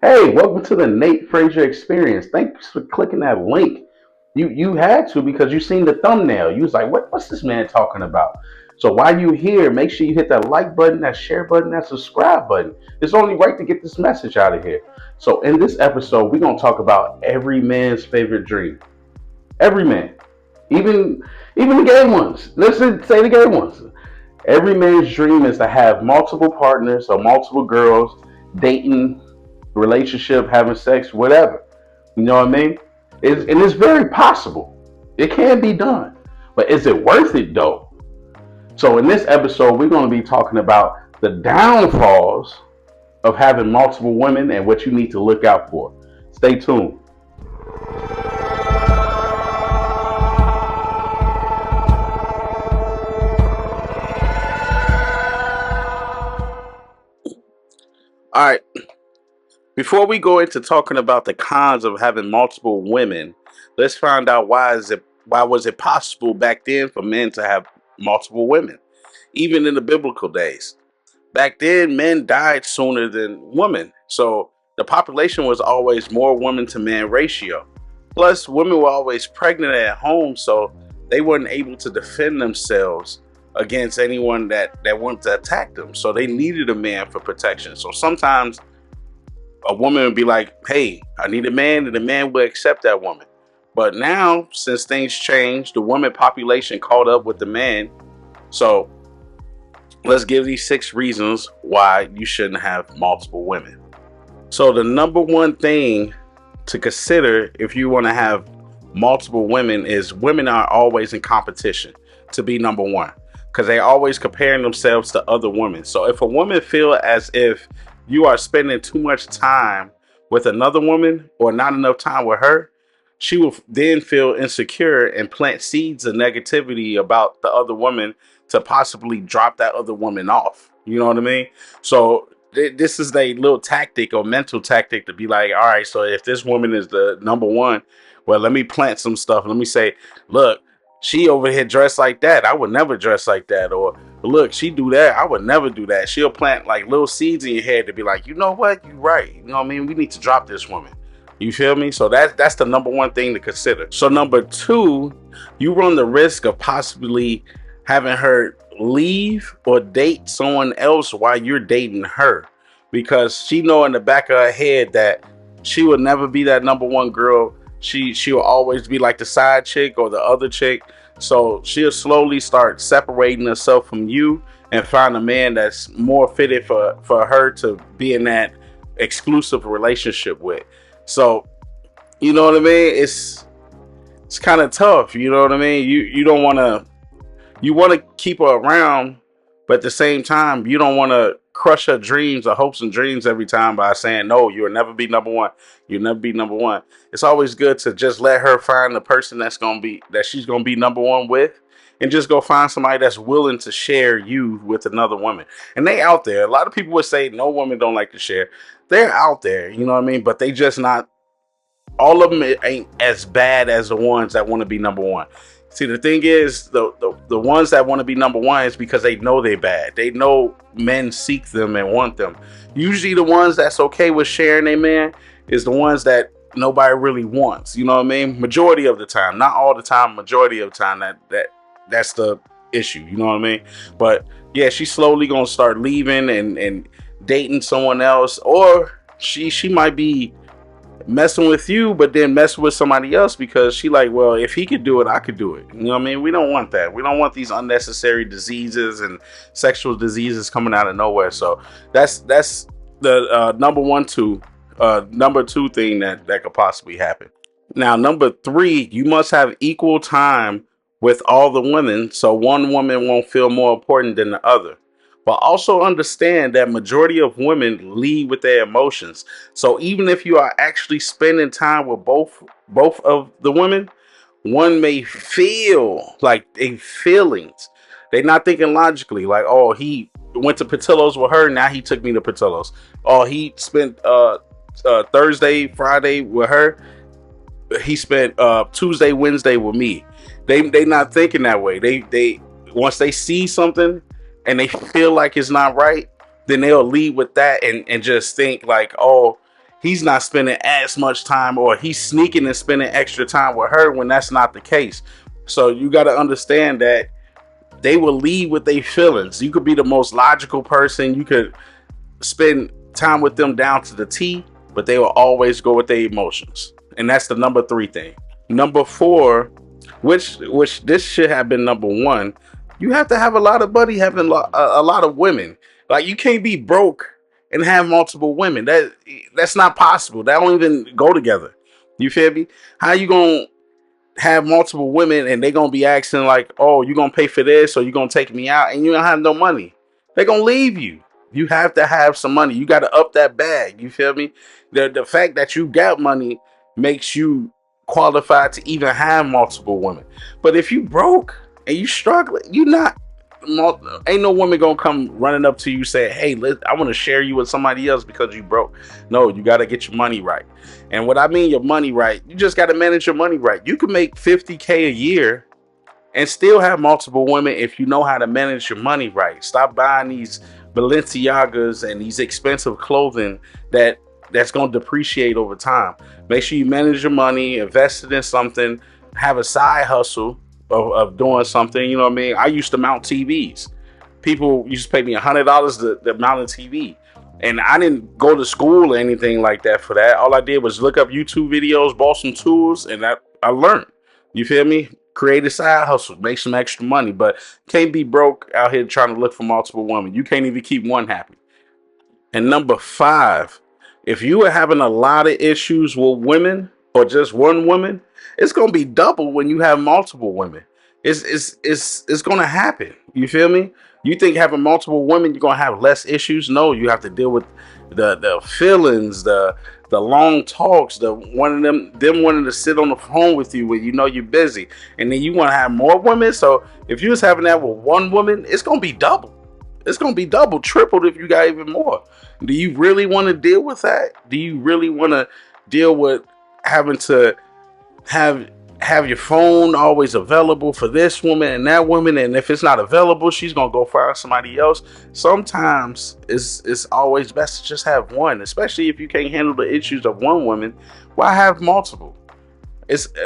Hey, welcome to the Nate Frazier experience. Thanks for clicking that link. You had to because you seen the thumbnail. You was like, what's this man talking about? So while you here, make sure you hit that like button, that share button, that subscribe button. It's only right to get this message out of here. So in this episode, we're gonna talk about every man's favorite dream. Every man. Even even the gay ones. Listen, say the gay ones. Every man's dream is to have multiple partners or multiple girls dating, relationship, having sex, whatever. You know what I mean? And it's very possible. It can be done. But is it worth it though? So in this episode, we're going to be talking about the downfalls of having multiple women and what you need to look out for. Stay tuned. All right. Before we go into talking about the cons of having multiple women, let's find out why was it possible back then for men to have multiple women, even in the biblical days. Back then, men died sooner than women, so the population was always more woman to man ratio. Plus, women were always pregnant at home, so they weren't able to defend themselves against anyone that wanted to attack them. So they needed a man for protection. So sometimes a woman would be like, hey, I need a man, and the man would accept that woman. But now, since things changed, the woman population caught up with the man. So let's give these 6 reasons why you shouldn't have multiple women. So the number one thing to consider if you want to have multiple women is women are always in competition to be number one, because they always comparing themselves to other women. So if a woman feel as if you are spending too much time with another woman or not enough time with her, she will then feel insecure and plant seeds of negativity about the other woman to possibly drop that other woman off. You know what I mean? So this is a little tactic or mental tactic to be like, all right, so if this woman is the number one, well, let me plant some stuff. Let me say, look, she over here dressed like that. I would never dress like that. Or look, she do that. I would never do that. She'll plant like little seeds in your head to be like, you know what? You're right. You know what I mean? We need to drop this woman. You feel me? So that's the number one thing to consider. So number 2, you run the risk of possibly having her leave or date someone else while you're dating her, because she know in the back of her head that she will never be that number one girl. She will always be like the side chick or the other chick. So she'll slowly start separating herself from you and find a man that's more fitted for her to be in that exclusive relationship with. So, you know what I mean? It's kind of tough. You know what I mean? You don't want to, you want to keep her around, but at the same time, you don't want to crush her dreams or hopes and dreams every time by saying, no, you'll never be number one. You'll never be number one. It's always good to just let her find the person that she's going to be number one with, and just go find somebody that's willing to share you with another woman. And they out there. A lot of people would say no women don't like to share. They're out there, you know what I mean? But they just not, all of them ain't as bad as the ones that want to be number one. See, the thing is, the ones that want to be number one is because they know they're bad. They know men seek them and want them. Usually the ones that's okay with sharing their man is the ones that nobody really wants. You know what I mean? Majority of the time, not all the time, majority of the time that's the issue. You know what I mean? But yeah, she's slowly gonna start leaving and dating someone else, or she might be messing with you, but then messing with somebody else because she like, well, if he could do it, I could do it. You know what I mean? We don't want that. We don't want these unnecessary diseases and sexual diseases coming out of nowhere. So that's the number two thing that could possibly happen. Now, number 3, you must have equal time with all the women, so one woman won't feel more important than the other. But also understand that majority of women lead with their emotions. So even if you are actually spending time with both of the women, one may feel like they feelings. They're not thinking logically, like, oh, he went to Patillo's with her, now he took me to Patillo's. Oh, he spent Thursday, Friday with her. He spent Tuesday, Wednesday with me. They not thinking that way. They once they see something and they feel like it's not right, then they'll lead with that and just think like, oh, he's not spending as much time, or he's sneaking and spending extra time with her when that's not the case. So you got to understand that they will lead with their feelings. You could be the most logical person. You could spend time with them down to the T, but they will always go with their emotions. And that's the number 3 thing. Number 4, which this should have been number 1, you have to have a lot of money, having a lot of women. Like, you can't be broke and have multiple women. That's not possible. That don't even go together. You feel me? How you gonna have multiple women and they gonna be asking like, oh, you gonna pay for this, or you gonna take me out, and you don't have no money? They gonna leave you. You have to have some money. You got to up that bag. You feel me? The fact that you got money makes you qualified to even have multiple women. But if you broke and you struggling, you not. Ain't no woman gonna come running up to you saying, hey, I want to share you with somebody else because you broke. No, you got to get your money right. And what I mean your money right, you just got to manage your money right. You can make $50K a year and still have multiple women if you know how to manage your money right. Stop buying these Balenciagas and these expensive clothing that's going to depreciate over time. Make sure you manage your money, invest it in something, have a side hustle of doing something. You know what I mean? I used to mount TVs. People used to pay me $100 to mount a TV. And I didn't go to school or anything like that for that. All I did was look up YouTube videos, bought some tools, and I learned. You feel me? Create a side hustle, make some extra money, but can't be broke out here trying to look for multiple women. You can't even keep one happy. And number 5, if you are having a lot of issues with women or just one woman, it's gonna be double when you have multiple women. It's gonna happen. You feel me? You think having multiple women you're gonna have less issues? No, you have to deal with the feelings, the long talks, the one of them wanting to sit on the phone with you when you know you're busy, and then you want to have more women. So if you was having that with one woman, it's gonna be double. It's gonna be double, tripled if you got even more. Do you really want to deal with that? Do you really want to deal with having to have your phone always available for this woman and that woman, and if it's not available, she's gonna go find somebody else? Sometimes it's always best to just have one, especially if you can't handle the issues of one woman. Why have multiple?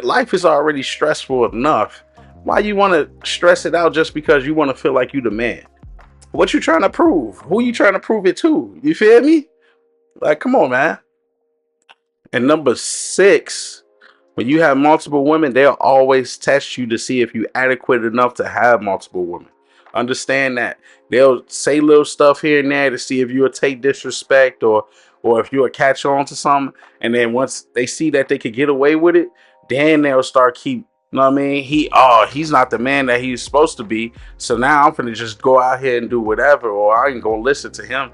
Life is already stressful enough. Why you want to stress it out just because you want to feel like you the man? What you trying to prove? Who you trying to prove it to? You feel me? Like, come on, man. And number 6, when you have multiple women, they'll always test you to see if you're adequate enough to have multiple women. Understand that. They'll say little stuff here and there to see if you'll take disrespect or if you'll catch on to something. And then once they see that they could get away with it, then they'll start you know what I mean? He's not the man that he's supposed to be. So now I'm finna just go out here and do whatever, or I ain't gonna listen to him.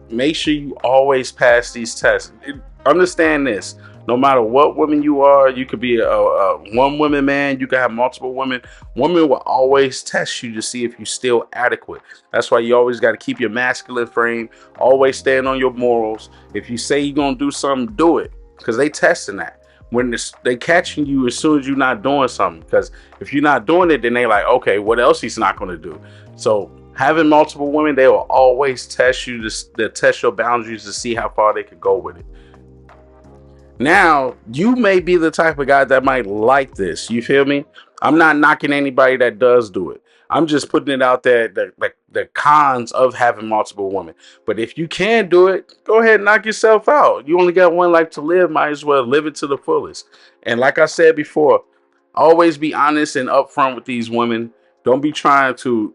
Make sure you always pass these tests. Understand this. No matter what woman you are, you could be a one woman man, you could have multiple women. Women will always test you to see if you're still adequate. That's why you always got to keep your masculine frame, always stand on your morals. If you say you're going to do something, do it, because they testing that. When they catching you as soon as you're not doing something, because if you're not doing it, then they like, okay, what else he's not going to do? So having multiple women, they will always test you to test your boundaries to see how far they could go with it. Now, you may be the type of guy that might like this. You feel me? I'm not knocking anybody that does do it. I'm just putting it out there, the cons of having multiple women. But if you can do it, go ahead and knock yourself out. You only got one life to live. Might as well live it to the fullest. And like I said before, always be honest and upfront with these women. Don't be trying to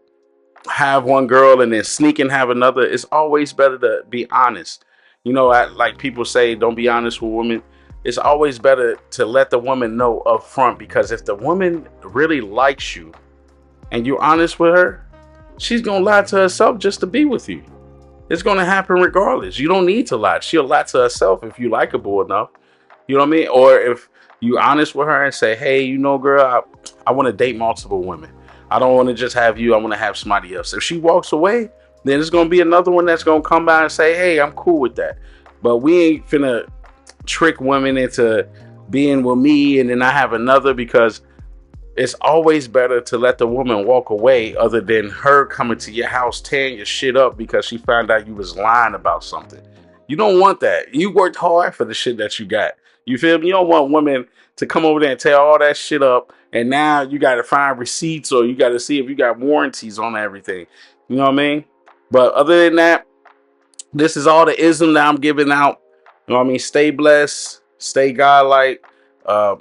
have one girl and then sneak and have another. It's always better to be honest. You know, like people say, don't be honest with women. It's always better to let the woman know up front, because if the woman really likes you and you're honest with her, she's going to lie to herself just to be with you. It's going to happen regardless. You don't need to lie. She'll lie to herself if you likable enough. You know what I mean? Or if you're honest with her and say, hey, you know, girl, I want to date multiple women. I don't want to just have you. I want to have somebody else. If she walks away, then there's going to be another one that's going to come by and say, hey, I'm cool with that. But we ain't finna trick women into being with me and then I have another, because it's always better to let the woman walk away other than her coming to your house tearing your shit up because she found out you was lying about something. You don't want that. You worked hard for the shit that you got. You feel me? You don't want women to come over there and tear all that shit up, and now you got to find receipts or you got to see if you got warranties on everything. You know what I mean? But other than that, this is all the ism that I'm giving out. You know what I mean? Stay blessed, stay godlike. Uh,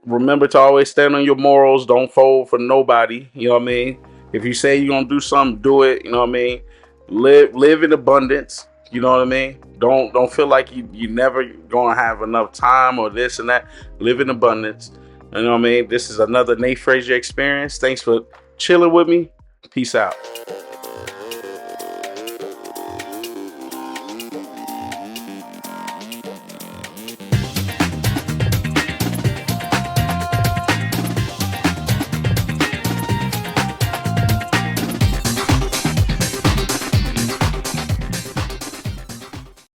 Remember to always stand on your morals. Don't fold for nobody. You know what I mean? If you say you're gonna do something, do it. You know what I mean? Live in abundance. You know what I mean? Don't feel like you never gonna have enough time or this and that. Live in abundance. You know what I mean? This is another Nate Frazier experience. Thanks for chilling with me. Peace out.